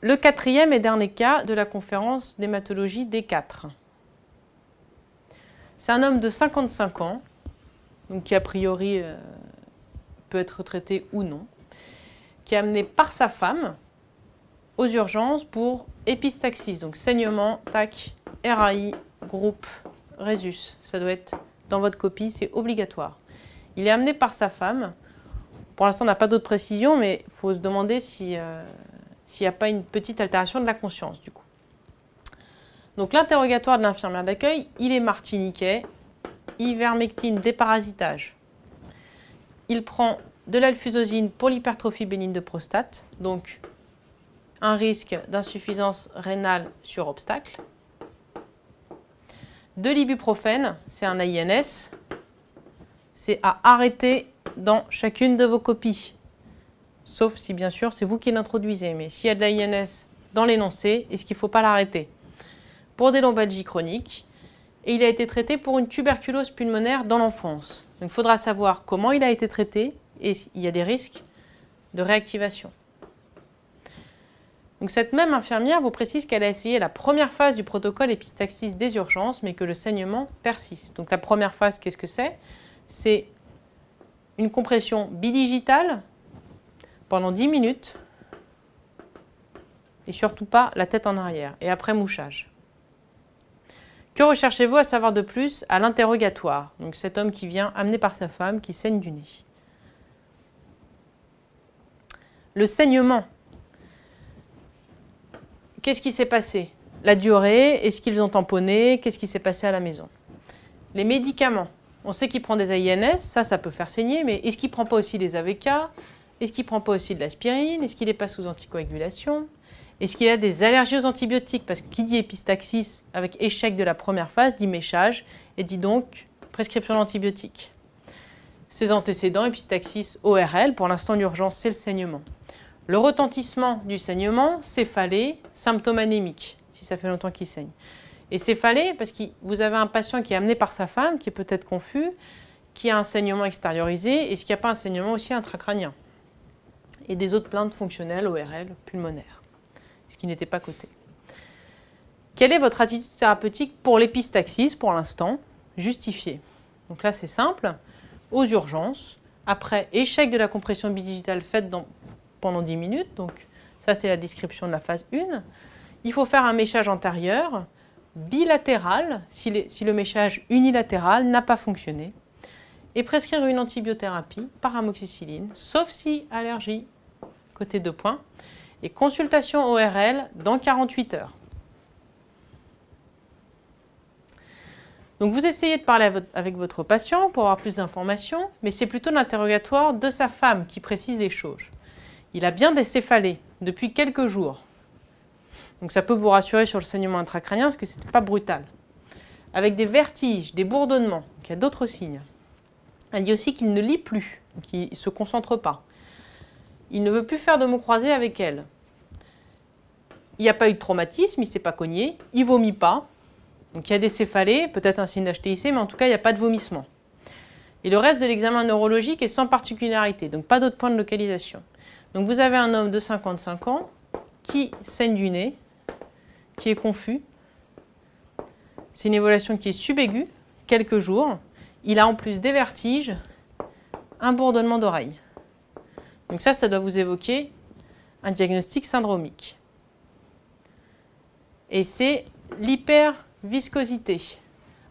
Le quatrième et dernier cas de la conférence d'hématologie D4. C'est un homme de 55 ans, donc qui a priori peut être traité ou non, qui est amené par sa femme aux urgences pour épistaxis, donc saignement, TAC, RAI, groupe, Rhésus. Ça doit être dans votre copie, c'est obligatoire. Il est amené par sa femme. Pour l'instant, on n'a pas d'autres précisions, mais il faut se demander s'il n'y a pas une petite altération de la conscience, du coup. Donc l'interrogatoire de l'infirmière d'accueil, il est martiniquais, ivermectine, déparasitage. Il prend de l'alfusosine pour l'hypertrophie bénigne de prostate, donc un risque d'insuffisance rénale sur obstacle. De l'ibuprofène, c'est un AINS, c'est à arrêter dans chacune de vos copies. Sauf si bien sûr c'est vous qui l'introduisez, mais s'il y a de l'AINS dans l'énoncé, est-ce qu'il ne faut pas l'arrêter? Pour des lombalgies chroniques, et il a été traité pour une tuberculose pulmonaire dans l'enfance. Donc il faudra savoir comment il a été traité et s'il y a des risques de réactivation. Donc cette même infirmière vous précise qu'elle a essayé la première phase du protocole épistaxis des urgences, mais que le saignement persiste. Donc la première phase, qu'est-ce que c'est? C'est une compression bidigitale pendant 10 minutes et surtout pas la tête en arrière et après mouchage. Que recherchez-vous à savoir de plus à l'interrogatoire? Donc cet homme qui vient amené par sa femme qui saigne du nez. Le saignement. Qu'est-ce qui s'est passé? La durée, est-ce qu'ils ont tamponné? Qu'est-ce qui s'est passé à la maison? Les médicaments. On sait qu'il prend des AINS, ça peut faire saigner, mais est-ce qu'il ne prend pas aussi des AVK? Est-ce qu'il ne prend pas aussi de l'aspirine? Est-ce qu'il n'est pas sous anticoagulation? Est-ce qu'il a des allergies aux antibiotiques? Parce que qui dit épistaxis avec échec de la première phase dit méchage et dit donc prescription d'antibiotiques. Ses antécédents, épistaxis ORL, pour l'instant l'urgence c'est le saignement. Le retentissement du saignement, céphalée, symptômes anémiques, si ça fait longtemps qu'il saigne. Et céphalée, parce que vous avez un patient qui est amené par sa femme, qui est peut-être confus, qui a un saignement extériorisé, est-ce qu'il n'y a pas un saignement aussi intracrânien? Et des autres plaintes fonctionnelles, ORL, pulmonaires, ce qui n'était pas coté. Quelle est votre attitude thérapeutique pour l'épistaxis pour l'instant? Justifiée. Donc là, c'est simple. Aux urgences, après échec de la compression bidigitale faite pendant 10 minutes, donc ça, c'est la description de la phase 1, il faut faire un méchage antérieur, bilatéral, si le méchage unilatéral n'a pas fonctionné, et prescrire une antibiothérapie par amoxicilline, sauf si allergie, côté 2 points, et consultation ORL dans 48 heures. Donc vous essayez de parler avec votre patient pour avoir plus d'informations, mais c'est plutôt l'interrogatoire de sa femme qui précise les choses. Il a bien des céphalées depuis quelques jours. Donc ça peut vous rassurer sur le saignement intracrânien parce que ce n'est pas brutal. Avec des vertiges, des bourdonnements, donc il y a d'autres signes. Elle dit aussi qu'il ne lit plus, qu'il ne se concentre pas. Il ne veut plus faire de mots croisés avec elle. Il n'y a pas eu de traumatisme, il ne s'est pas cogné, il ne vomit pas. Donc il y a des céphalées, peut-être un signe d'HTIC, mais en tout cas il n'y a pas de vomissement. Et le reste de l'examen neurologique est sans particularité, donc pas d'autres points de localisation. Donc vous avez un homme de 55 ans qui saigne du nez, qui est confus. C'est une évolution qui est subaiguë, quelques jours. Il a en plus des vertiges, un bourdonnement d'oreille. Donc ça doit vous évoquer un diagnostic syndromique. Et c'est l'hyperviscosité,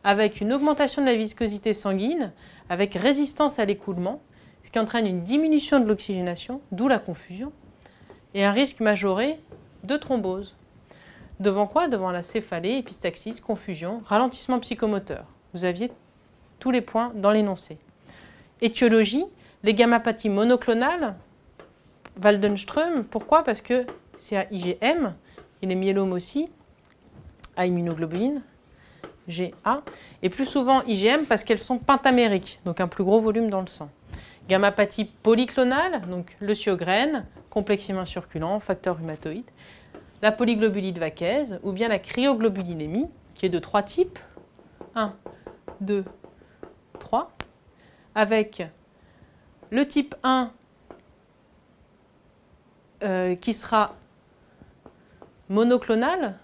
avec une augmentation de la viscosité sanguine, avec résistance à l'écoulement, ce qui entraîne une diminution de l'oxygénation, d'où la confusion, et un risque majoré de thrombose. Devant quoi? Devant la céphalée, épistaxis, confusion, ralentissement psychomoteur. Vous aviez tous les points dans l'énoncé. Étiologie, les gammapathies monoclonales, Waldenström, pourquoi? Parce que c'est à IgM, et les myélomes aussi, à immunoglobuline, GA, et plus souvent IgM parce qu'elles sont pentamériques, donc un plus gros volume dans le sang. Gammapathie polyclonale, donc le Sjögren, complexe immun circulant, facteur rhumatoïde, la polyglobulite vaquaise ou bien la cryoglobulinémie, qui est de 3 types, 1, 2, 3, avec le type 1 qui sera monoclonale,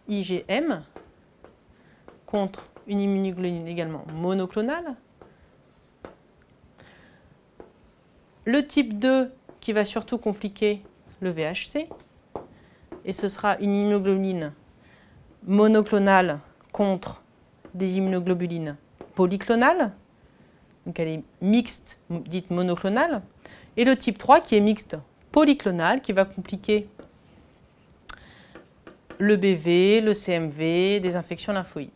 IgM, contre une immunoglobuline également monoclonale. Le type 2 qui va surtout compliquer le VHC, et ce sera une immunoglobuline monoclonale contre des immunoglobulines polyclonales, donc elle est mixte, dite monoclonale, et le type 3 qui est mixte polyclonale, qui va compliquer le BV, le CMV, des infections lymphoïdes.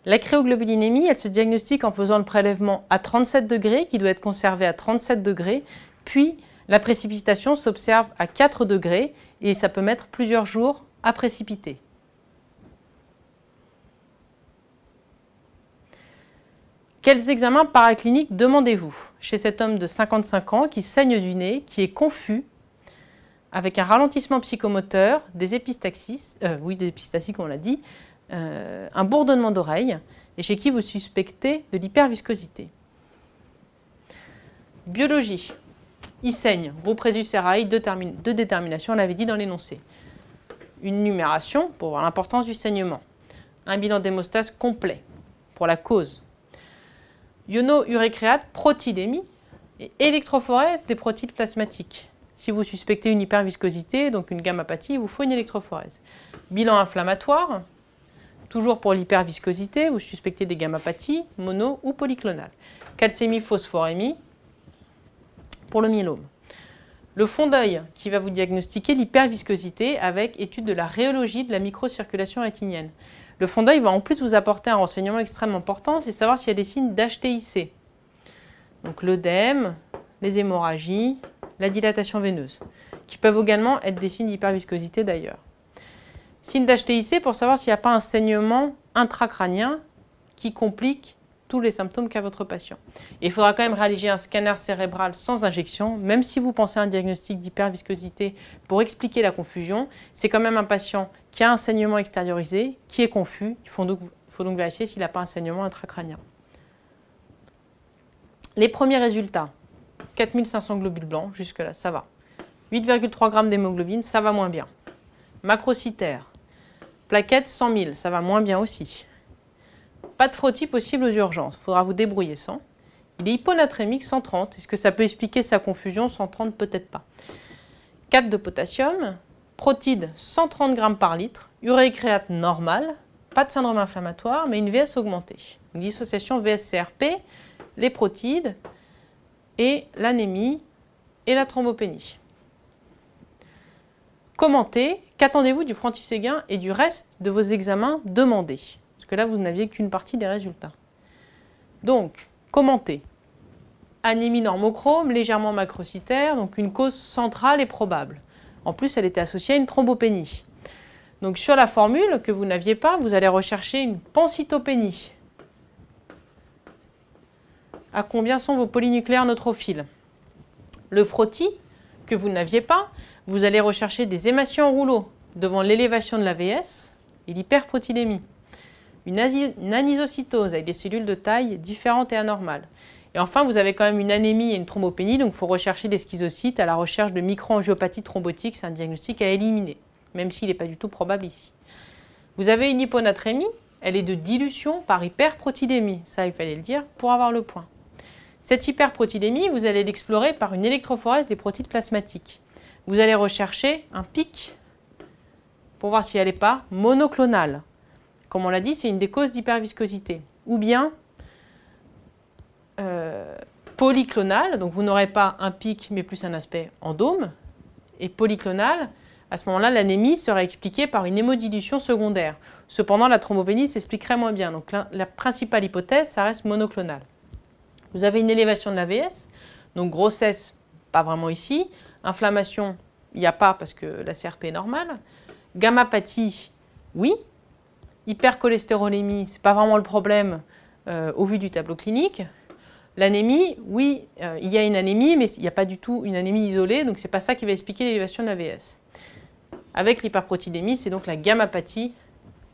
La cryoglobulinémie, elle se diagnostique en faisant le prélèvement à 37 degrés, qui doit être conservé à 37 degrés, puis la précipitation s'observe à 4 degrés, et ça peut mettre plusieurs jours à précipiter. Quels examens paracliniques demandez-vous chez cet homme de 55 ans qui saigne du nez, qui est confus, avec un ralentissement psychomoteur, des épistaxis, des épistaxis comme on l'a dit, un bourdonnement d'oreille, et chez qui vous suspectez de l'hyperviscosité. Biologie. Il saigne, groupe rhésus-sérail, deux déterminations, on l'avait dit dans l'énoncé. Une numération pour voir l'importance du saignement. Un bilan d'hémostase complet pour la cause. Iono-urécréate, protidémie et électrophorèse des protides plasmatiques. Si vous suspectez une hyperviscosité, donc une gammapathie, il vous faut une électrophorèse. Bilan inflammatoire, toujours pour l'hyperviscosité, vous suspectez des gammapathies, mono ou polyclonales. Calcémie, phosphorémie pour le myélome. Le fond d'œil qui va vous diagnostiquer l'hyperviscosité avec étude de la rhéologie de la microcirculation rétinienne. Le fond d'œil va en plus vous apporter un renseignement extrêmement important, c'est savoir s'il y a des signes d'HTIC. Donc l'œdème, les hémorragies, la dilatation veineuse, qui peuvent également être des signes d'hyperviscosité d'ailleurs. Signe d'HTIC pour savoir s'il n'y a pas un saignement intracrânien qui complique tous les symptômes qu'a votre patient. Et il faudra quand même réaliser un scanner cérébral sans injection, même si vous pensez à un diagnostic d'hyperviscosité pour expliquer la confusion. C'est quand même un patient qui a un saignement extériorisé, qui est confus. Il faut donc vérifier s'il n'a pas un saignement intracrânien. Les premiers résultats, 4500 globules blancs, jusque-là, ça va. 8,3 g d'hémoglobine, ça va moins bien. Macrocytaire, plaquettes 100 000, ça va moins bien aussi. Pas de frottis possible aux urgences, il faudra vous débrouiller sans. Il est hyponatrémique, 130. Est-ce que ça peut expliquer sa confusion? 130, peut-être pas. 4 de potassium, protide 130 g par litre, urécréate normale, pas de syndrome inflammatoire, mais une VS augmentée. Donc, dissociation VS-CRP, les protides et l'anémie et la thrombopénie. Commentez, qu'attendez-vous du frontiséguin et du reste de vos examens demandés? Parce que là, vous n'aviez qu'une partie des résultats. Donc, commentez. Anémie normochrome, légèrement macrocytaire, donc une cause centrale et probable. En plus, elle était associée à une thrombopénie. Donc, sur la formule que vous n'aviez pas, vous allez rechercher une pancytopénie. À combien sont vos polynucléaires neutrophiles? Le frottis, que vous n'aviez pas, vous allez rechercher des hématies en rouleau devant l'élévation de la VS et l'hyperprotidémie. Une anisocytose avec des cellules de taille différente et anormale. Et enfin, vous avez quand même une anémie et une thrombopénie, donc il faut rechercher des schizocytes à la recherche de microangiopathie thrombotique, c'est un diagnostic à éliminer, même s'il n'est pas du tout probable ici. Vous avez une hyponatrémie, elle est de dilution par hyperprotidémie, ça il fallait le dire pour avoir le point. Cette hyperprotidémie, vous allez l'explorer par une électrophorèse des protides plasmatiques. Vous allez rechercher un pic pour voir si elle n'est pas monoclonale. Comme on l'a dit, c'est une des causes d'hyperviscosité. Ou bien polyclonale, donc vous n'aurez pas un pic mais plus un aspect endome. Et polyclonale, à ce moment-là, l'anémie serait expliquée par une hémodilution secondaire. Cependant, la thrombopénie s'expliquerait moins bien. Donc la principale hypothèse, ça reste monoclonale. Vous avez une élévation de la VS, donc grossesse, pas vraiment ici. Inflammation, il n'y a pas parce que la CRP est normale. Gammapathie, oui. Hypercholestérolémie, ce n'est pas vraiment le problème au vu du tableau clinique. L'anémie, oui, il y a une anémie, mais il n'y a pas du tout une anémie isolée, donc ce n'est pas ça qui va expliquer l'élévation de la VS. Avec l'hyperprotidémie, c'est donc la gammapathie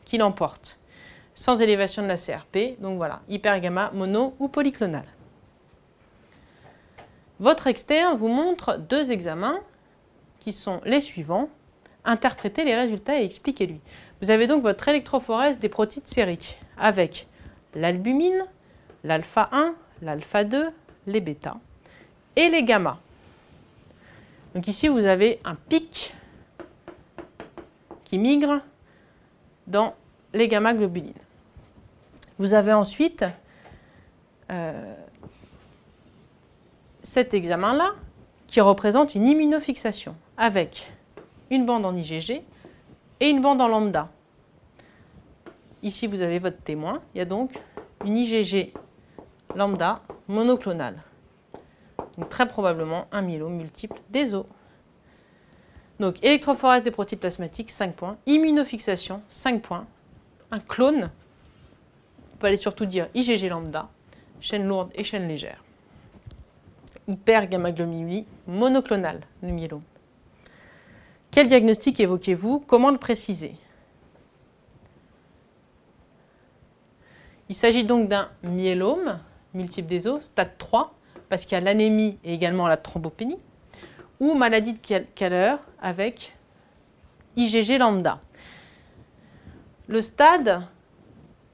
qui l'emporte, sans élévation de la CRP, donc voilà, hypergamma, mono ou polyclonal. Votre externe vous montre deux examens qui sont les suivants. interprétez les résultats et expliquez-lui. Vous avez donc votre électrophorèse des protides sériques avec l'albumine, l'alpha 1, l'alpha 2, les bêta et les gamma. Donc ici, vous avez un pic qui migre dans les gamma-globulines. Vous avez ensuite cet examen-là qui représente une immunofixation avec une bande en IgG et une bande en lambda. Ici, vous avez votre témoin. Il y a donc une IgG lambda monoclonale. Donc très probablement un myélome multiple des os. Donc électrophorèse des protides plasmatiques, 5 points. Immunofixation, 5 points. Un clone, on peut aller surtout dire IgG lambda, chaîne lourde et chaîne légère. Hypergammaglobulinie monoclonale, le myélome. Quel diagnostic évoquez-vous? Comment le préciser? Il s'agit donc d'un myélome multiple des os, stade 3, parce qu'il y a l'anémie et également la thrombopénie, ou maladie de Keller avec IgG lambda. Le stade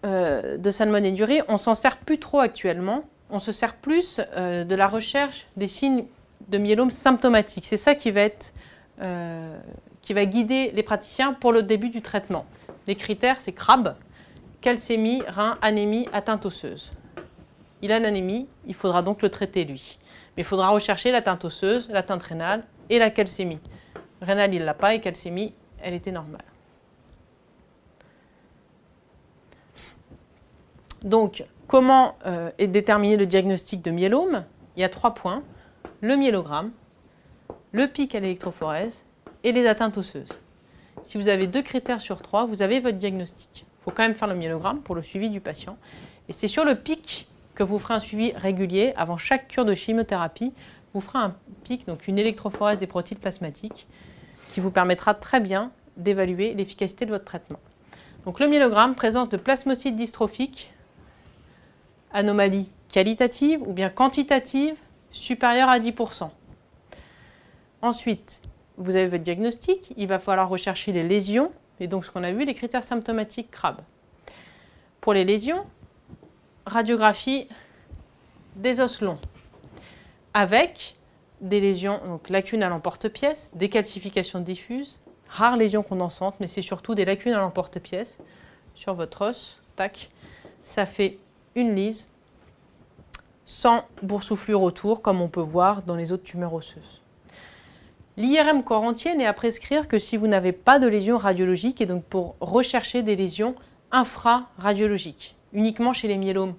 de Salmonelle-Dury, on s'en sert plus trop actuellement. On se sert plus de la recherche des signes de myélome symptomatiques. C'est ça qui va guider les praticiens pour le début du traitement. Les critères, c'est CRAB, calcémie, rein, anémie, atteinte osseuse. Il a une anémie, il faudra donc le traiter lui. Mais il faudra rechercher l'atteinte osseuse, l'atteinte rénale et la calcémie. Rénale, il ne l'a pas, et calcémie, elle était normale. Donc, comment est déterminé le diagnostic de myélome? Il y a 3 points, le myélogramme, le pic à l'électrophorèse et les atteintes osseuses. Si vous avez 2 critères sur 3, vous avez votre diagnostic. Il faut quand même faire le myélogramme pour le suivi du patient. Et c'est sur le pic que vous ferez un suivi régulier avant chaque cure de chimiothérapie. Vous ferez un pic, donc une électrophorèse des protides plasmatiques, qui vous permettra très bien d'évaluer l'efficacité de votre traitement. Donc le myélogramme, présence de plasmocytes dystrophiques, anomalie qualitative ou bien quantitative supérieure à 10%. Ensuite, vous avez votre diagnostic, il va falloir rechercher les lésions, et donc ce qu'on a vu, les critères symptomatiques CRAB. Pour les lésions, radiographie des os longs, avec des lésions, donc lacunes à l'emporte-pièce, des calcifications diffuses, rares lésions condensantes, mais c'est surtout des lacunes à l'emporte-pièce sur votre os, tac, ça fait une lise sans boursouflure autour, comme on peut voir dans les autres tumeurs osseuses. L'IRM corps entier n'est à prescrire que si vous n'avez pas de lésions radiologiques et donc pour rechercher des lésions infraradiologiques, uniquement chez les myélomes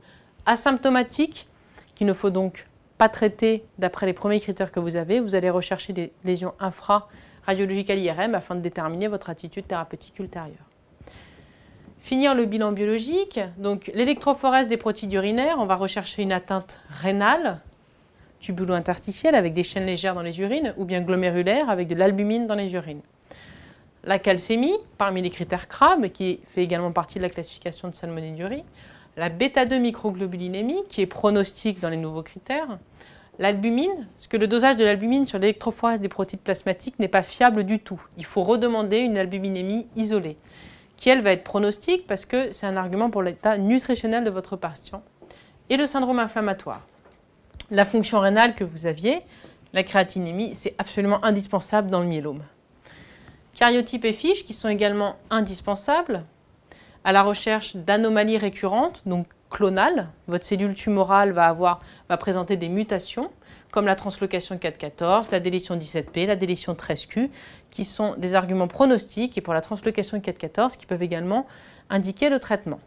asymptomatiques, qu'il ne faut donc pas traiter d'après les premiers critères que vous avez. Vous allez rechercher des lésions infraradiologiques à l'IRM afin de déterminer votre attitude thérapeutique ultérieure. Finir le bilan biologique, donc l'électrophorèse des protides urinaires, on va rechercher une atteinte rénale, tubulo-interstitielle avec des chaînes légères dans les urines, ou bien glomérulaire avec de l'albumine dans les urines. La calcémie, parmi les critères CRAB, qui fait également partie de la classification de Salmonelle-Dury. La bêta-2 microglobulinémie, qui est pronostique dans les nouveaux critères. L'albumine, parce que le dosage de l'albumine sur l'électrophorèse des protides plasmatiques n'est pas fiable du tout. Il faut redemander une albuminémie isolée, qui elle va être pronostique parce que c'est un argument pour l'état nutritionnel de votre patient. Et le syndrome inflammatoire. La fonction rénale que vous aviez, la créatinémie, c'est absolument indispensable dans le myélome. Karyotype et fiche qui sont également indispensables à la recherche d'anomalies récurrentes, donc clonales. Votre cellule tumorale va présenter des mutations comme la translocation 4-14, la délétion 17P, la délétion 13Q, qui sont des arguments pronostiques et pour la translocation 4-14 qui peuvent également indiquer le traitement.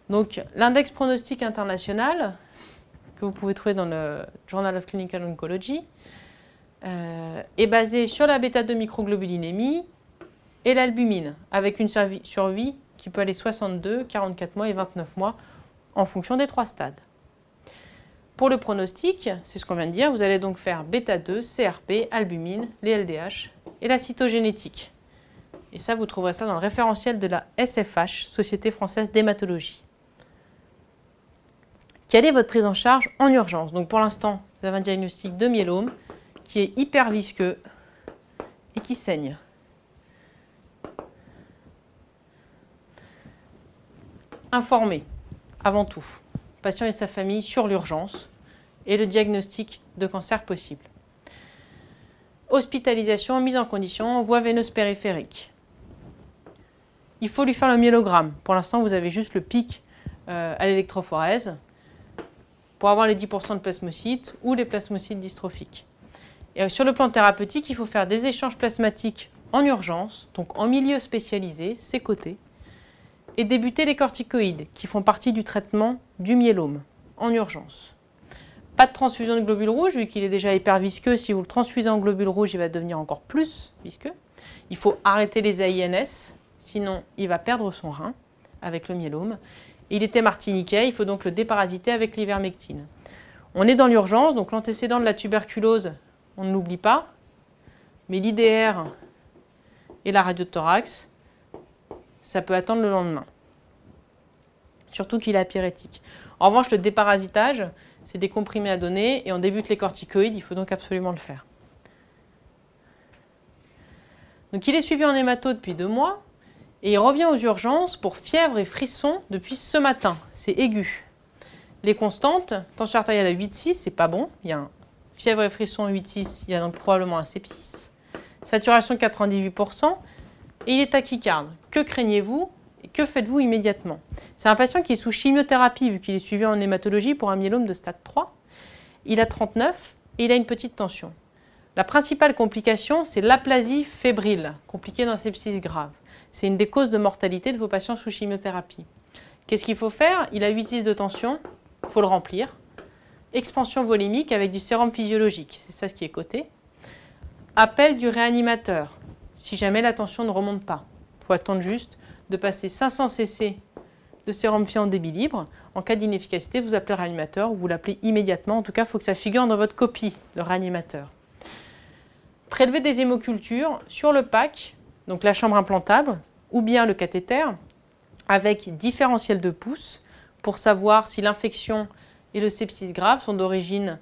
Donc l'index pronostique international que vous pouvez trouver dans le Journal of Clinical Oncology est basé sur la bêta-2 microglobulinémie et l'albumine, avec une survie qui peut aller 62, 44 mois et 29 mois en fonction des 3 stades. Pour le pronostic, c'est ce qu'on vient de dire, vous allez donc faire bêta-2, CRP, albumine, les LDH et la cytogénétique. Et ça, vous trouverez ça dans le référentiel de la SFH, Société française d'hématologie. Quelle est votre prise en charge en urgence? Donc pour l'instant, vous avez un diagnostic de myélome qui est hyper visqueux, et qui saigne. Informer, avant tout, le patient et sa famille sur l'urgence et le diagnostic de cancer possible. Hospitalisation, mise en condition, voie veineuse périphérique. Il faut lui faire le myélogramme. Pour l'instant, vous avez juste le pic à l'électrophorèse pour avoir les 10% de plasmocytes ou les plasmocytes dystrophiques. Et sur le plan thérapeutique, il faut faire des échanges plasmatiques en urgence, donc en milieu spécialisé, c'est coté, et débuter les corticoïdes qui font partie du traitement du myélome en urgence. Pas de transfusion de globules rouges, vu qu'il est déjà hyper visqueux. Si vous le transfusez en globules rouges, il va devenir encore plus visqueux. Il faut arrêter les AINS, sinon il va perdre son rein avec le myélome. Il était martiniquais, il faut donc le déparasiter avec l'ivermectine. On est dans l'urgence, donc l'antécédent de la tuberculose, on ne l'oublie pas, mais l'IDR et la radiothorax, ça peut attendre le lendemain. Surtout qu'il est apyrétique. En revanche, le déparasitage, c'est des comprimés à donner et on débute les corticoïdes, il faut donc absolument le faire. Donc il est suivi en hémato depuis 2 mois et il revient aux urgences pour fièvre et frissons depuis ce matin. C'est aigu. Les constantes, tension artérielle à 8,6, c'est pas bon. Il y a un fièvre et frisson 8,6, il y a donc probablement un sepsis. Saturation 98% et il est tachycarde. Que craignez-vous? Que faites-vous immédiatement? C'est un patient qui est sous chimiothérapie vu qu'il est suivi en hématologie pour un myélome de stade 3. Il a 39 et il a une petite tension. La principale complication, c'est l'aplasie fébrile, compliquée d'un sepsis grave. C'est une des causes de mortalité de vos patients sous chimiothérapie. Qu'est-ce qu'il faut faire? Il a 8,6 de tension, il faut le remplir. Expansion volimique avec du sérum physiologique, c'est ça ce qui est coté. Appel du réanimateur, si jamais la tension ne remonte pas. Il faut attendre juste de passer 500 cc de sérum phi en débit libre. En cas d'inefficacité, vous appelez le réanimateur ou vous l'appelez immédiatement. En tout cas, il faut que ça figure dans votre copie, le réanimateur. Prélever des hémocultures sur le PAC, donc la chambre implantable, ou bien le cathéter, avec différentiel de pouce, pour savoir si l'infection et le sepsis grave sont d'origine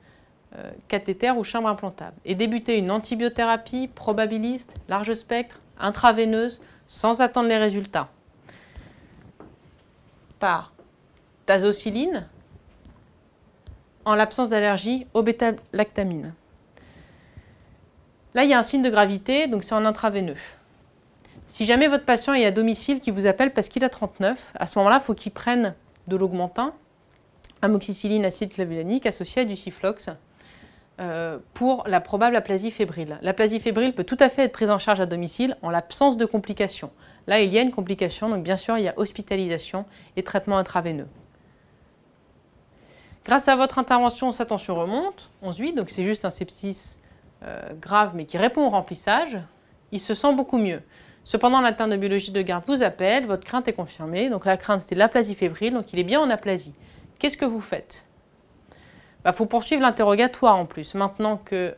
cathéter ou chambre implantable. Et débuter une antibiothérapie probabiliste, large spectre, intraveineuse, sans attendre les résultats. Par tazocilline, en l'absence d'allergie au bêta-lactamine. Là, il y a un signe de gravité, donc c'est en intraveineux. Si jamais votre patient est à domicile qui vous appelle parce qu'il a 39, à ce moment-là, il faut qu'il prenne de l'augmentin, amoxicilline acide clavulanique associé à du Ciflox pour la probable aplasie fébrile. L'aplasie fébrile peut tout à fait être prise en charge à domicile en l'absence de complications. Là, il y a une complication, donc bien sûr, il y a hospitalisation et traitement intraveineux. Grâce à votre intervention, sa tension remonte, 11,8, donc c'est juste un sepsis grave mais qui répond au remplissage. Il se sent beaucoup mieux. Cependant, l'interne de biologie de garde vous appelle, votre crainte est confirmée. Donc la crainte, c'était l'aplasie fébrile, donc il est bien en aplasie. Qu'est-ce que vous faites? Il faut poursuivre l'interrogatoire en plus. Maintenant que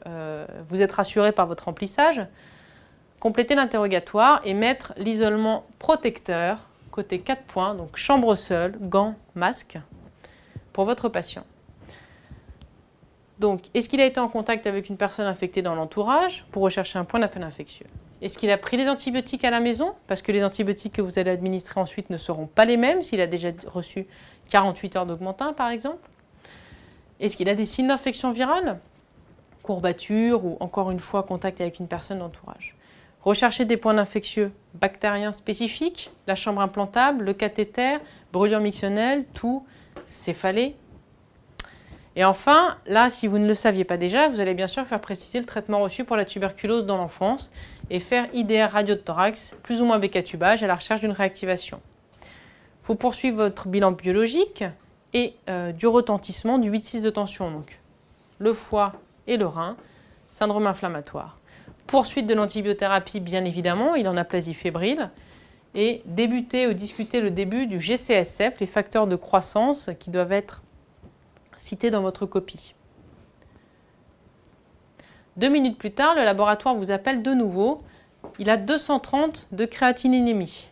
vous êtes rassuré par votre remplissage, compléter l'interrogatoire et mettre l'isolement protecteur, côté 4 points, donc chambre seule, gants, masque, pour votre patient. Donc, est-ce qu'il a été en contact avec une personne infectée dans l'entourage pour rechercher un point d'appel infectieux? Est-ce qu'il a pris des antibiotiques à la maison? Parce que les antibiotiques que vous allez administrer ensuite ne seront pas les mêmes s'il a déjà reçu 48 heures d'augmentin, par exemple. Est-ce qu'il a des signes d'infection virale? Courbature ou encore une fois contact avec une personne d'entourage. Recherchez des points d'infectieux bactériens spécifiques, la chambre implantable, le cathéter, brûlure mictionnelle, toux, céphalée. Et enfin, là, si vous ne le saviez pas déjà, vous allez bien sûr faire préciser le traitement reçu pour la tuberculose dans l'enfance et faire IDR radiothorax, plus ou moins bécatubage, à la recherche d'une réactivation. Il faut poursuivre votre bilan biologique et du retentissement du 8,6 de tension, donc le foie et le rein, syndrome inflammatoire. Poursuite de l'antibiothérapie, bien évidemment, il en a aplasie fébrile, et débuter ou discuter le début du GCSF, les facteurs de croissance qui doivent être cités dans votre copie. 2 minutes plus tard, le laboratoire vous appelle de nouveau. Il a 230 de créatininémie.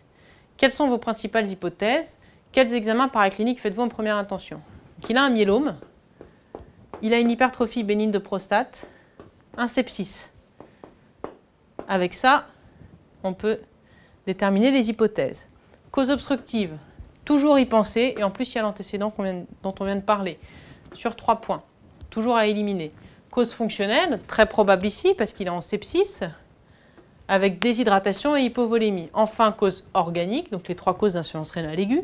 Quelles sont vos principales hypothèses? Quels examens paracliniques faites-vous en première intention? Donc, il a un myélome, il a une hypertrophie bénigne de prostate, un sepsis. Avec ça, on peut déterminer les hypothèses. Cause obstructive, toujours y penser, et en plus il y a l'antécédent dont on vient de parler, sur 3 points, toujours à éliminer. Cause fonctionnelle, très probable ici, parce qu'il est en sepsis, avec déshydratation et hypovolémie. Enfin, cause organique, donc les 3 causes d'insuffisance rénale aiguë.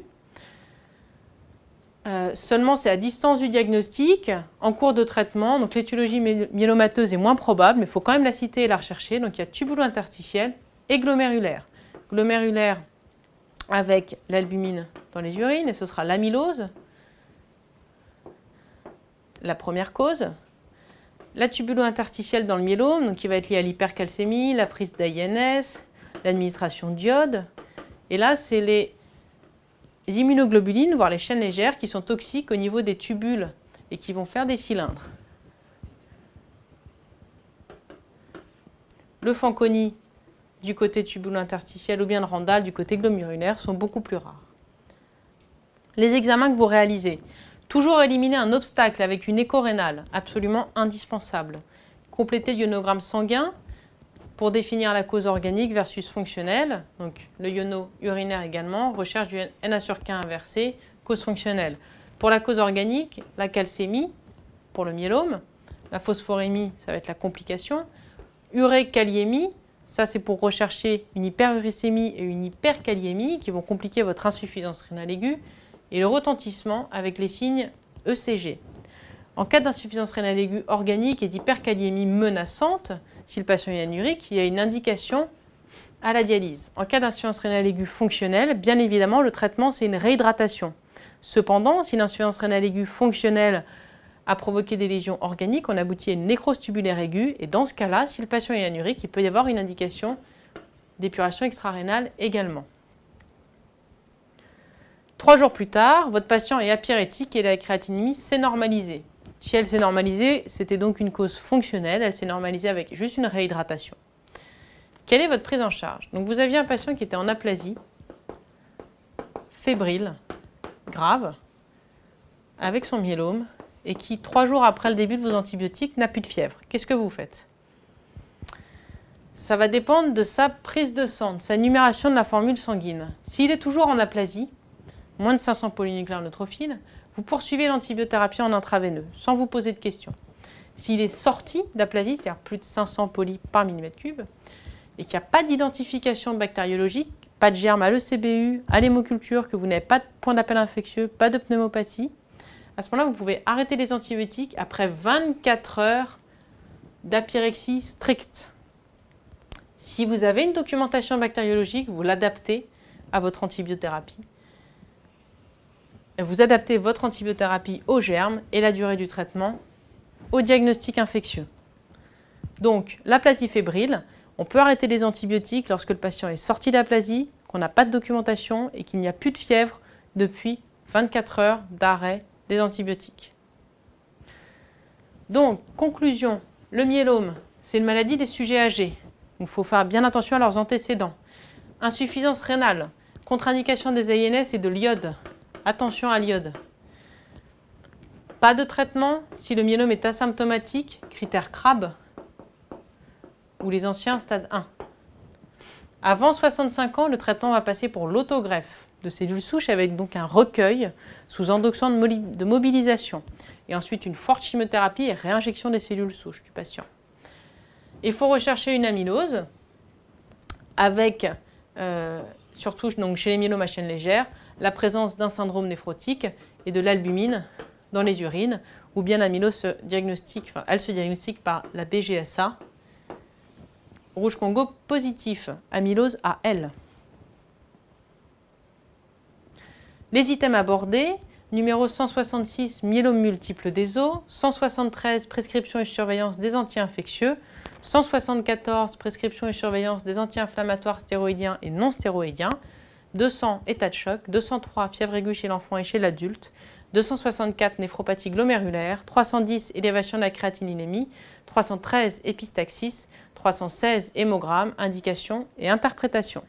Seulement, c'est à distance du diagnostic, en cours de traitement. Donc l'étiologie myélomateuse est moins probable, mais il faut quand même la citer et la rechercher. Donc il y a tubulo-interstitiel et glomérulaire. Glomérulaire avec l'albumine dans les urines, et ce sera l'amylose, la première cause. La tubulo-interstitielle dans le myélome, donc qui va être liée à l'hypercalcémie, la prise d'AINS, l'administration d'iode. Et là, c'est les immunoglobulines, voire les chaînes légères, qui sont toxiques au niveau des tubules et qui vont faire des cylindres. Le Fanconi du côté tubulo-interstitiel ou bien le Randall du côté glomérulaire sont beaucoup plus rares. Les examens que vous réalisez. Toujours éliminer un obstacle avec une écho rénale, absolument indispensable. Compléter l'ionogramme sanguin pour définir la cause organique versus fonctionnelle. Donc le iono urinaire également, recherche du Na/K inversé, cause fonctionnelle. Pour la cause organique, la calcémie pour le myélome, la phosphorémie, ça va être la complication. Urékaliémie, ça c'est pour rechercher une hyperuricémie et une hyperkaliémie qui vont compliquer votre insuffisance rénale aiguë. Et le retentissement avec les signes ECG. En cas d'insuffisance rénale aiguë organique et d'hyperkaliémie menaçante, si le patient est anurique, il y a une indication à la dialyse. En cas d'insuffisance rénale aiguë fonctionnelle, bien évidemment, le traitement, c'est une réhydratation. Cependant, si l'insuffisance rénale aiguë fonctionnelle a provoqué des lésions organiques, on aboutit à une nécrose tubulaire aiguë. Et dans ce cas-là, si le patient est anurique, il peut y avoir une indication d'épuration extrarénale également. 3 jours plus tard, votre patient est apyrétique et la créatinémie s'est normalisée. Si elle s'est normalisée, c'était donc une cause fonctionnelle. Elle s'est normalisée avec juste une réhydratation. Quelle est votre prise en charge? Donc vous aviez un patient qui était en aplasie, fébrile, grave, avec son myélome, et qui, 3 jours après le début de vos antibiotiques, n'a plus de fièvre. Qu'est-ce que vous faites? Ça va dépendre de sa prise de sang, de sa numération de la formule sanguine. S'il est toujours en aplasie, moins de 500 polynucléaires neutrophiles, vous poursuivez l'antibiothérapie en intraveineux, sans vous poser de questions. S'il est sorti d'aplasie, c'est-à-dire plus de 500 poly par millimètre cube, et qu'il n'y a pas d'identification bactériologique, pas de germe à l'ECBU, à l'hémoculture, que vous n'avez pas de point d'appel infectieux, pas de pneumopathie, à ce moment-là, vous pouvez arrêter les antibiotiques après 24 heures d'apyrexie stricte. Si vous avez une documentation bactériologique, vous l'adaptez à votre antibiothérapie. Vous adaptez votre antibiothérapie aux germes et la durée du traitement au diagnostic infectieux. Donc, l'aplasie fébrile, on peut arrêter les antibiotiques lorsque le patient est sorti d'aplasie, qu'on n'a pas de documentation et qu'il n'y a plus de fièvre depuis 24 heures d'arrêt des antibiotiques. Donc, conclusion, le myélome, c'est une maladie des sujets âgés. Il faut faire bien attention à leurs antécédents. Insuffisance rénale, contre-indication des AINS et de l'iode. Attention à l'iode. Pas de traitement si le myélome est asymptomatique, critère CRAB, ou les anciens stade 1. Avant 65 ans, le traitement va passer pour l'autogreffe de cellules souches avec donc un recueil sous endoxan de mobilisation. Et ensuite une forte chimiothérapie et réinjection des cellules souches du patient. Il faut rechercher une amylose avec, surtout donc chez les myélomes à chaîne légère, la présence d'un syndrome néphrotique et de l'albumine dans les urines, ou bien l'amylose se diagnostique, elle se diagnostique par la BGSA, rouge Congo positif, amylose AL. Les items abordés, numéro 166, myélome multiple des os, 173, prescription et surveillance des anti-infectieux, 174, prescription et surveillance des anti-inflammatoires stéroïdiens et non stéroïdiens, 200, état de choc, 203, fièvre aiguë chez l'enfant et chez l'adulte, 264, néphropathie glomérulaire, 310, élévation de la créatininémie, 313, épistaxis, 316, hémogramme, indication et interprétation.